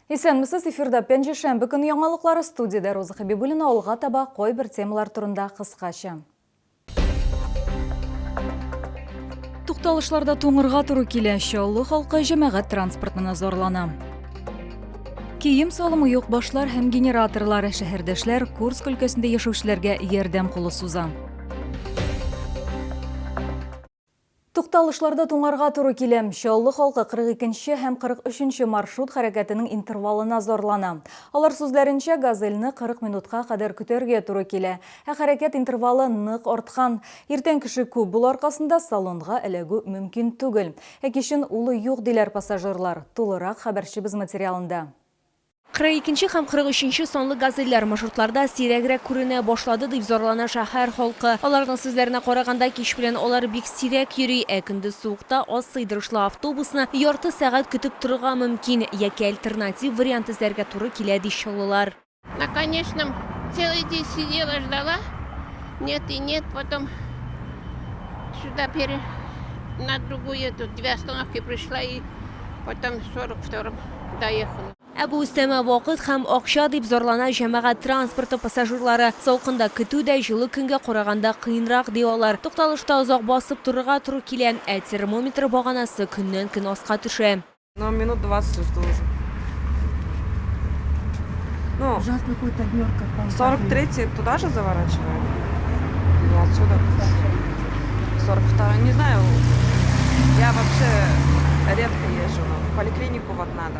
Исәнмесез, эфирда пәнжешәмбе күні яңалыклары студияда Роза Хабибуллина алға таба қой бір темалар турында қысқаша. Тукталышларда туңырға туры килә, Чаллы халкы җәмәгать транспортына зорлана. Кием салымы юк башлар һәм генераторлары шәһәрдәшләр Курск өлкәсендә яшәүчеләргә ярдәм кулы суза. Тукталышларда туңарга туры килә. Чаллы халкы 42-нче һәм 43-нче маршрут хәрәкәтенең интервалына зорлана. Алар сүзләренчә, газельне 40 минутка кадәр көтәргә туры килә. Хәрәкәт интервалы нык арткан. Иртән кеше күп бул аркасында салонга эләгү мөмкин түгел. Кичен улы юк диләр пассажирлар. Тулырак хәбәрчебез материалында. 42 һәм 43 сонлы газельләр маршрутларда сирәгрәк күренә башлады дип зарлана шәһәр халкы. Аларның сүзләренә караганда, кич белән алар бик сирәк йөри, көндез суыкта аз сыйдырышлы автобусны ярты сәгать көтеп торырга мөмкин, яки альтернатив вариант эзләргә туры килә ди чаллылар. На конечном целый день сидела, ждала. Нет и нет, потом сюда на другую, тут 2 остановки пришла и потом в 42-м доехала. Бу үстәмә вакыт һәм акча дип зарлана җәмәгать транспорты пассажирлары. Салкында көтү дә җылы көнгә караганда кыенрак ди алар. Тукталышта озак басып торырга туры килә, термометр баганасы көннән-көн аска төшә. Но минут 20 жду уже. Ну, ужасно какой-то днёрка. 43-й туда же заворачивает? Ну, отсюда. 42-й, не знаю. Я вообще редко езжу, но в поликлинику вот надо.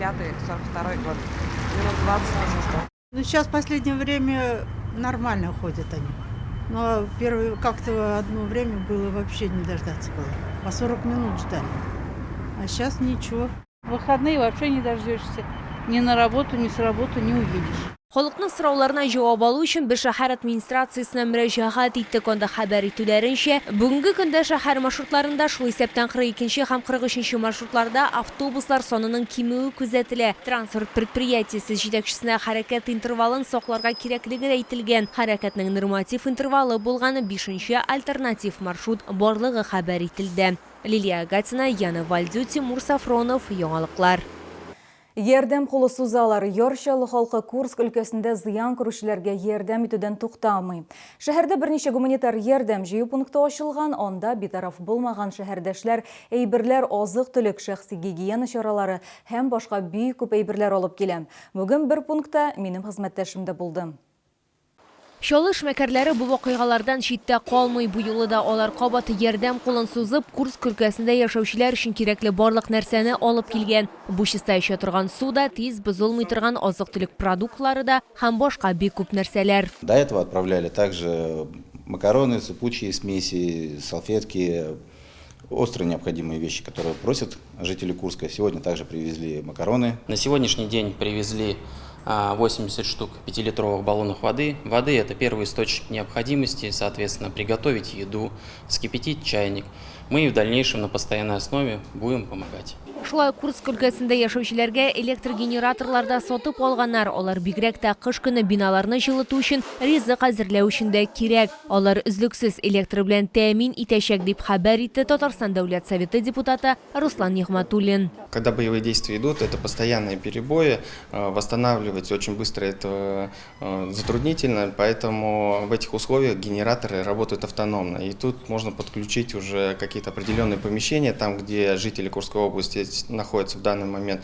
5-й, 42-й год. Минут 20 тоже жду. Ну, сейчас в последнее время нормально ходят они. Но первое, как-то одно время было вообще не дождаться было. По 40 минут ждали. А сейчас ничего. В выходные вообще не дождешься. Ни на работу, ни с работы не уедешь. Халыкның сорауларына җавап алу өчен без шәһәр администрациясенә мөрәҗәгать иттек. Анда хәбәр итүләренчә, бүгенге көндә шәһәр маршрутларында шул исәптән 42 һәм 43 маршрутларда автобуслар санының кимүе күзәтелә. Транспорт предприятиесе җитәкчесенә хәрәкәт интервалын сакларга кирәклеге әйтелгән. Хәрәкәтнең норматив интервалы булганы 5-нче альтернатив маршрут барлыгы хәбәр ителде. Лилия Гатина, Яна Вальдю, Тимур Сафронов, Яңалыклар. Ярдәм кулы сузалар. Чаллы халкы Курск өлкәсендә зыян күрүчеләргә ярдәм итүдән туктамый. Шәһәрдә берничә гуманитар ярдәм җыю пункты ачылган, анда битараф булмаган шәһәрдәшләр әйберләр, азык-төлек, шәхси гигиена чаралары һәм башка бик күп әйберләр алып килә. Бүген бер пунктта минем хезмәттәшем дә булды. Чаллы эшмәкәрләре бу вакыйгалардан читтә калмый. Бу юлы да алар кабат ярдәм кулын сузып, Курск өлкәсендә яшәүчеләр өчен кирәкле барлык нәрсәне алып килгән. Бу чиста эчә торган суда, тиз бозылмый торган азык-төлек продуктлары да һәм башка бик күп нәрсәләр. До этого отправляли также макароны, сыпучие смеси, салфетки, острые необходимые вещи, которые просят жители Курска. Сегодня также привезли макароны. На сегодняшний день привезли 80 штук 5-литровых баллонов воды. Воды – это первый источник необходимости, соответственно, приготовить еду, вскипятить чайник. Мы в дальнейшем на постоянной основе будем помогать. Шулай Курск өлкәсендә яшәүчеләргә электрогенераторларда сатып алганнар. Алар бигрәк тә кыш көне биналарны җылыту өчен, ризык әзерләү өчен дә кирәк. Алар өзлексез электр белән тәэмин итәчәк дип хәбәр итте Татарстан Дәүләт Советы депутаты Руслан Нигъматуллин. Когда боевые действия идут, это постоянные перебои. Восстанавливать очень быстро это затруднительно, поэтому в этих условиях генераторы работают автономно. И тут можно подключить уже какие-то определенные помещения, там, где жители Курской области находятся в данный момент,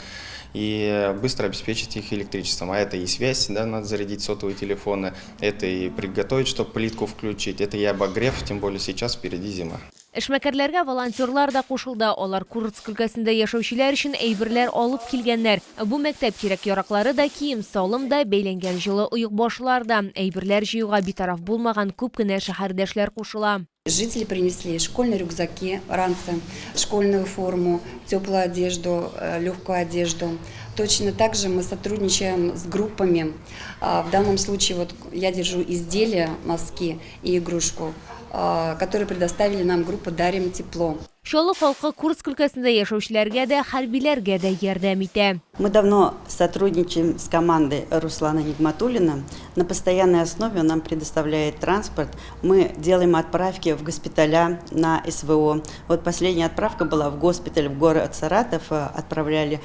и быстро обеспечить их электричеством. А это и связь, да, надо зарядить сотовые телефоны, это и приготовить, чтобы плитку включить, это и обогрев, тем более сейчас впереди зима. Эшмәкәрләргә волонтерлар да кушылды. Алар Курск өлкәсендә яшәүчеләр өчен әйберләр алып килгәннәр. Бу мәктәп кирәк-яраклары да, кием салым да, бәйләнгән җылы уйык башлар да. Әйберләр җыюга битараф булмаган күп кенә шәһәрдәшләр кушыла. Жители принесли школьные рюкзаки, ранцы, школьную форму, теплую одежду, легкую одежду. Точно так же мы сотрудничаем с группами. В данном случае вот я держу изделия, носки и игрушку, которые предоставили нам группа «Дарим тепло». Чаллы халкы Курск өлкәсендә яшәүчеләргә дә, хәрбиләргә дә ярдәм итә. Мы давно сотрудничаем с командой Руслана Нигъматуллина. На постоянной основе он нам предоставляет транспорт. Мы делаем отправки в госпиталя на СВО. Вот последняя отправка была в госпиталь в город Саратов. Отправляли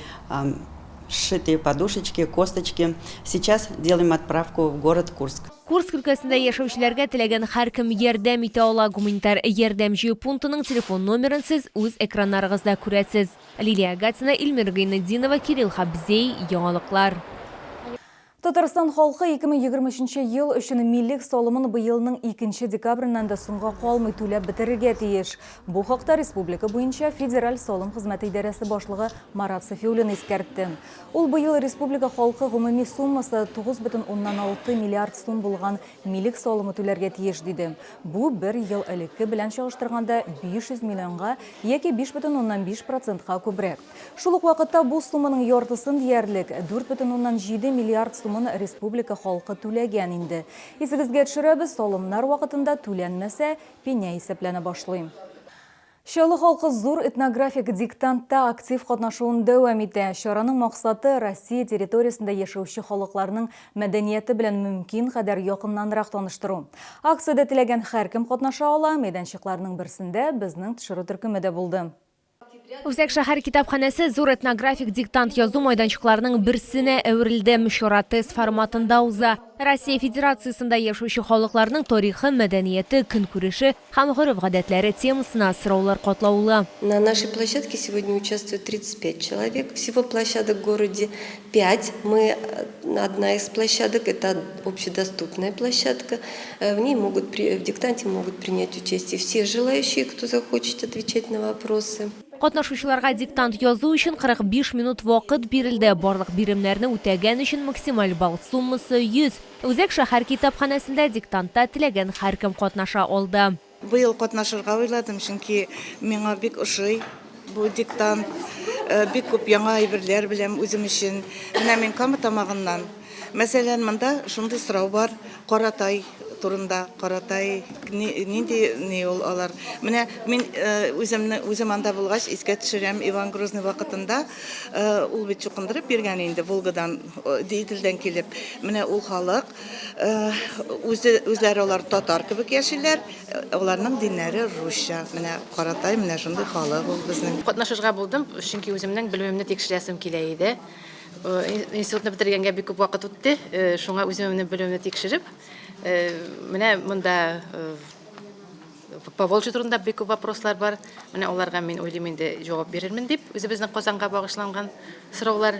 сшитые подушечки, косточки. Сейчас делаем отправку в город Курск. Курск өлкәсендә яшәүчеләргә теләгән һәркем ярдәм итә ала. Гуманитар ярдәм җыю пунктының телефон номерын сез үз экраннарыгызда күрәсез. Лилия Гатина, Илмир Гайнетдинова, Кирилл Хабзей, яңалыклар. Татарстан халқы 2023 ел үшін милек солымын быйылның 2 декабрынан да соңга калмый түләп бетерергә тиеш. Бу хакта республика буенча федераль солым хезмәте идарәсе башлыгы Марат Сафиуллин искәртте. Ул быел республика халкы гомуми суммасы 9,6 миллиард сум булган милек солымы түләргә тиеш диде. Бу бер ел элекке белән чагыштырганда 500 миллионга яки 5,5%ка күбрәк. Шул ук вакытта бу сумманың яртысын диярлек 4,7 миллиард сум республика халкы түләгән инде. Исегезгә төшерәбез, солымнар вакытында түләнмәсә, пеня исәпләнә башлый. Чаллы халкы зур этнографик диктантта актив катнашуын дәвам итә. Чараның максаты Россия территориясендә яшәүче халыкларның мәдәнияте белән мөмкин кадәр якыннанрак таныштыру. Акциядә теләгән һәркем катнаша ала, мәйданчыкларның берсендә безнең төшерү төркеме дә булды. Үзәк шәһәр китапханәсе зур этнографик диктант язу майданчыкларының берсенә әверелде. Мөшәрәтез форматында уза. Россия Федерациясында яшәүче халыкларның тарихы, мәдәнияте, көнкүреше һәм гореф-гадәтләре темасына сораулар катлаулы. На нашей площадке сегодня участвует 35 человек. Всего площадок в городе 5. Одна из площадок – это общедоступная площадка. В диктанте могут принять участие все желающие, кто захочет отвечать на вопросы. Катнашучыларга диктант язу өчен 45 минут вакыт бирелде. Барлык биремнәрне үтәгән өчен максималь балл суммасы 100. Үзәк шәһәр китапханәсендә диктантта теләгән һәркем катнаша алды. Быел катнашырга уйладым, чөнки миңа бик ошый бу диктант. Бик күп яңа әйберләр беләм үзем өчен. Менә мин Кама тамагыннан. Мәсәлән, монда шундый сорау бар, Каратай турында, Каратай нинди ул алар. Менә мин үзем анда булгач искә төшерәм, Иван Грозный вакытында ул бит чукындырып биргән инде Волгадан, Диделдән килеп. Менә ул халык үзләре алар татар кебек яшиләр, аларның диннәре русча. Менә Каратай, менә шундый халык ул безнең. Катнашырга булдым, чөнки үземнең белемемне тикшерәсем килә иде. Институтны бетергәнгә бик күп вакыт үтте, шуңа үземнең белемемне тикшереп, менә монда Поволжье турында бик күп вопрослар бар. Менә аларга мин уйлыйм инде җавап бирермен дип, үзебезнең Казанга багышланган сораулар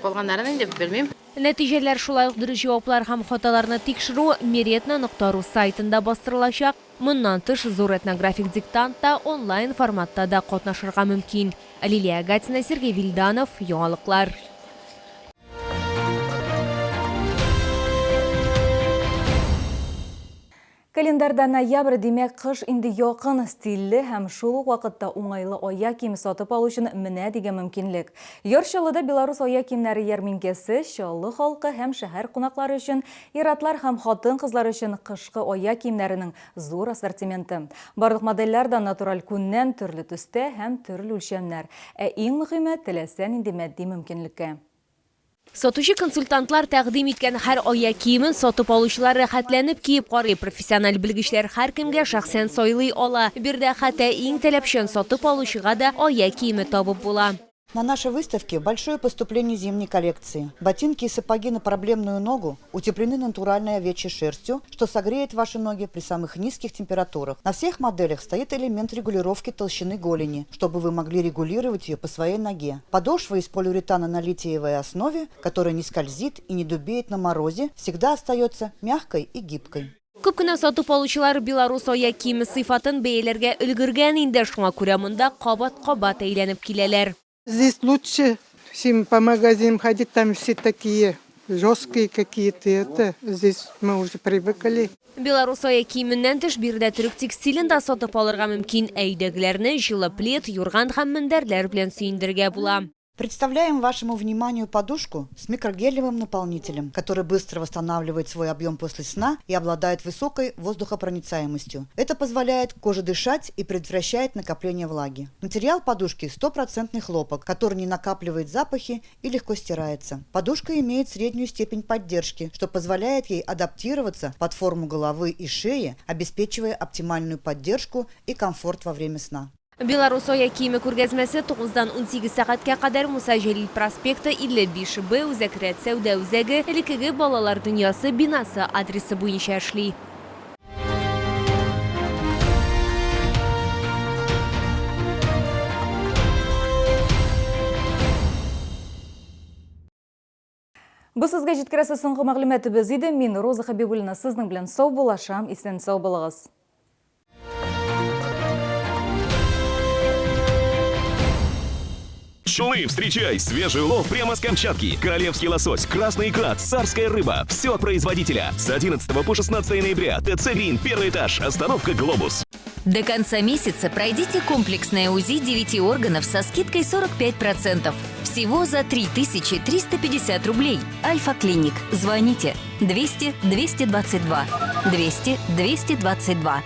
калганнарын инде белмим. Нәтиҗәләр шулай ук дөрес җаваплар һәм хаталарны тикшерү Meretna.ru сайтында бастырылачак. Моннан тыш зур этнографик диктантта онлайн форматта да катнашырга мөмкин. Лилия Гатина, Сергей Вильданов, яңалыклар. Календарда ноябрь димәк кыш инде якын, стильле һәм шул ук вакытта уңайлы аяк киеме сатып алу өчен менә дигән мөмкинлек. Ярчаллыда Белорус аяк киемнәре ярминкәсе Чаллы халкы һәм шәһәр кунаклары өчен, иратлар һәм хатын-кызлар өчен кышкы аяк киемнәренең зур ассортименты. Барлык модельләр дә натураль күннән, төрле төстә һәм төрле үлчәмнәр. Иң мөһиме теләсә нинди матди мөмкинлеккә. Сатучы консультантлар тәкъдим иткән һәр аяк киемен сатып алучылар рәхәтләнеп киеп карый. Профессиональ белгечләр һәркемгә шәхсән сайлый ала. Бирдә хәтта иң таләпчән сатып алучыга да аяк киеме табып була. На нашей выставке большое поступление зимней коллекции. Ботинки и сапоги на проблемную ногу утеплены натуральной овечьей шерстью, что согреет ваши ноги при самых низких температурах. На всех моделях стоит элемент регулировки толщины голени, чтобы вы могли регулировать ее по своей ноге. Подошва из полиуретана на литиевой основе, которая не скользит и не дубеет на морозе, всегда остается мягкой и гибкой. Күп кенә сатып алучылар Белорус аяк киеме сыйфатын бәяләргә өлгергән инде, шуңа күрә монда кабат-кабат әйләнеп киләләр. Здесь лучше, чем по магазинам ходить, там все такие жесткие какие-то. Здесь мы уже привыкли. Белорус аяк киеменнән тыш бирдә төрек текстилен дә сатып алырга мөмкин. Әйдәгеләрне җылы плед, юрган һәм мендәрләр белән сөендергә була. Представляем вашему вниманию подушку с микрогелевым наполнителем, который быстро восстанавливает свой объем после сна и обладает высокой воздухопроницаемостью. Это позволяет коже дышать и предотвращает накопление влаги. Материал подушки 100% хлопок, который не накапливает запахи и легко стирается. Подушка имеет среднюю степень поддержки, что позволяет ей адаптироваться под форму головы и шеи, обеспечивая оптимальную поддержку и комфорт во время сна. Белорусия киеме күргәзмәсе 9-дан 18 сәгатькә кадәр Муса Җәлил проспекты 55Б Үзәкрәт сәүдә үзәге элекеге балалар дөньясы бинасы адресы буенча эшли. Бұл сізге жеткіресі соңғы мәғліметі біз еді. Мен Роза Хабибуллина сіздің білен сау болашам, естен сау болығыз. Шулы, встречай! Свежий улов прямо с Камчатки. Королевский лосось, красный икра, царская рыба. Все от производителя. С 11 по 16 ноября. ТЦ «Грин», первый этаж. Остановка «Глобус». До конца месяца пройдите комплексное УЗИ 9 органов со скидкой 45%. Всего за 3350 рублей. Альфа-клиник. Звоните 200 222 200 222.